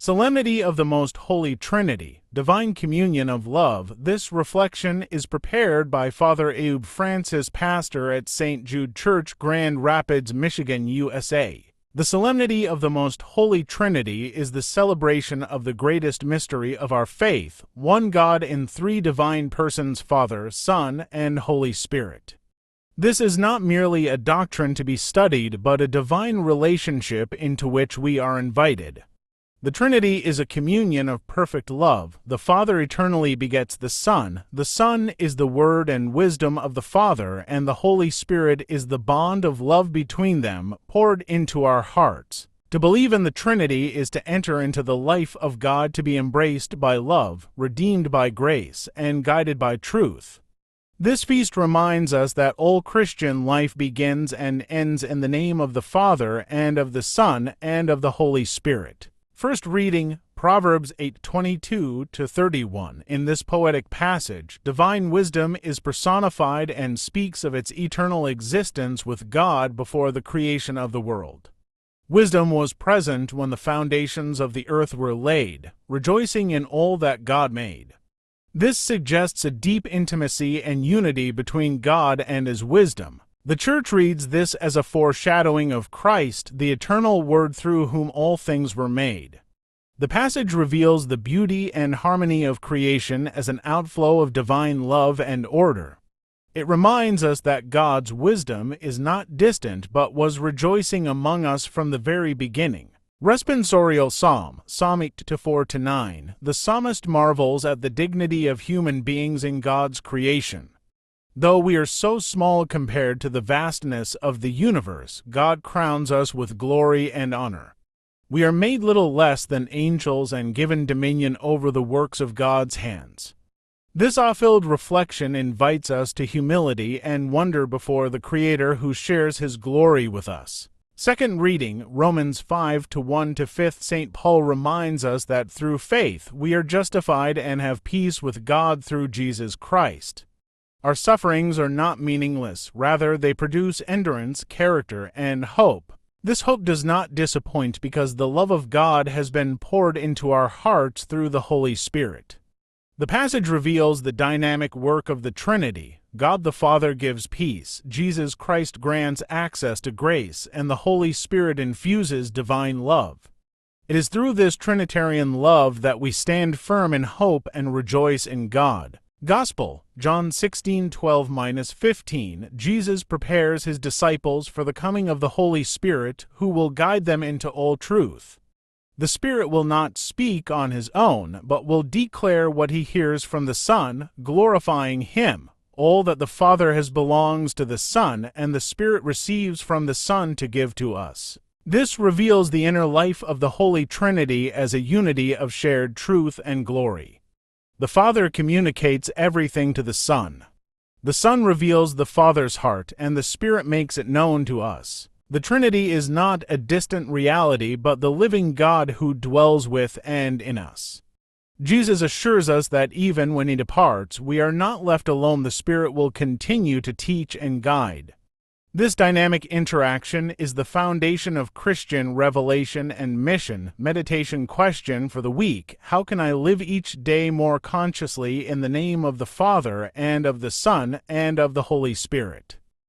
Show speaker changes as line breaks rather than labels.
Solemnity of the Most Holy Trinity, Divine Communion of Love. This reflection is prepared by Father Aube Francis, pastor at St. Jude Church, Grand Rapids, Michigan, USA. The Solemnity of the Most Holy Trinity is the celebration of the greatest mystery of our faith, one God in three divine persons, Father, Son, and Holy Spirit. This is not merely a doctrine to be studied, but a divine relationship into which we are invited. The Trinity is a communion of perfect love. The Father eternally begets the Son is the Word and wisdom of the Father, and the Holy Spirit is the bond of love between them, poured into our hearts. To believe in the Trinity is to enter into the life of God, to be embraced by love, redeemed by grace, and guided by truth. This feast reminds us that all Christian life begins and ends in the name of the Father, and of the Son, and of the Holy Spirit. First reading, Proverbs 8:22-31. In this poetic passage, divine wisdom is personified and speaks of its eternal existence with God before the creation of the world. Wisdom was present when the foundations of the earth were laid, rejoicing in all that God made. This suggests a deep intimacy and unity between God and His wisdom. The Church reads this as a foreshadowing of Christ, the eternal Word through whom all things were made. The passage reveals the beauty and harmony of creation as an outflow of divine love and order. It reminds us that God's wisdom is not distant but was rejoicing among us from the very beginning. Responsorial Psalm, Psalm 8:4-9. The psalmist marvels at the dignity of human beings in God's creation. Though we are so small compared to the vastness of the universe, God crowns us with glory and honor. We are made little less than angels and given dominion over the works of God's hands. This awe-filled reflection invites us to humility and wonder before the Creator who shares His glory with us. Second reading, Romans 5:1-5. St. Paul reminds us that through faith we are justified and have peace with God through Jesus Christ. Our sufferings are not meaningless. Rather, they produce endurance, character, and hope. This hope does not disappoint because the love of God has been poured into our hearts through the Holy Spirit. The passage reveals the dynamic work of the Trinity. God the Father gives peace, Jesus Christ grants access to grace, and the Holy Spirit infuses divine love. It is through this Trinitarian love that we stand firm in hope and rejoice in God. Gospel, John 16:12-15. Jesus prepares His disciples for the coming of the Holy Spirit, who will guide them into all truth. The Spirit will not speak on His own, but will declare what He hears from the Son, glorifying Him. All that the Father has belongs to the Son, and the Spirit receives from the Son to give to us. This reveals the inner life of the Holy Trinity as a unity of shared truth and glory. The Father communicates everything to the Son. The Son reveals the Father's heart, and the Spirit makes it known to us. The Trinity is not a distant reality, but the living God who dwells with and in us. Jesus assures us that even when He departs, we are not left alone. The Spirit will continue to teach and guide. This dynamic interaction is the foundation of Christian revelation and mission. Meditation question for the week: how can I live each day more consciously in the name of the Father, and of the Son, and of the Holy Spirit?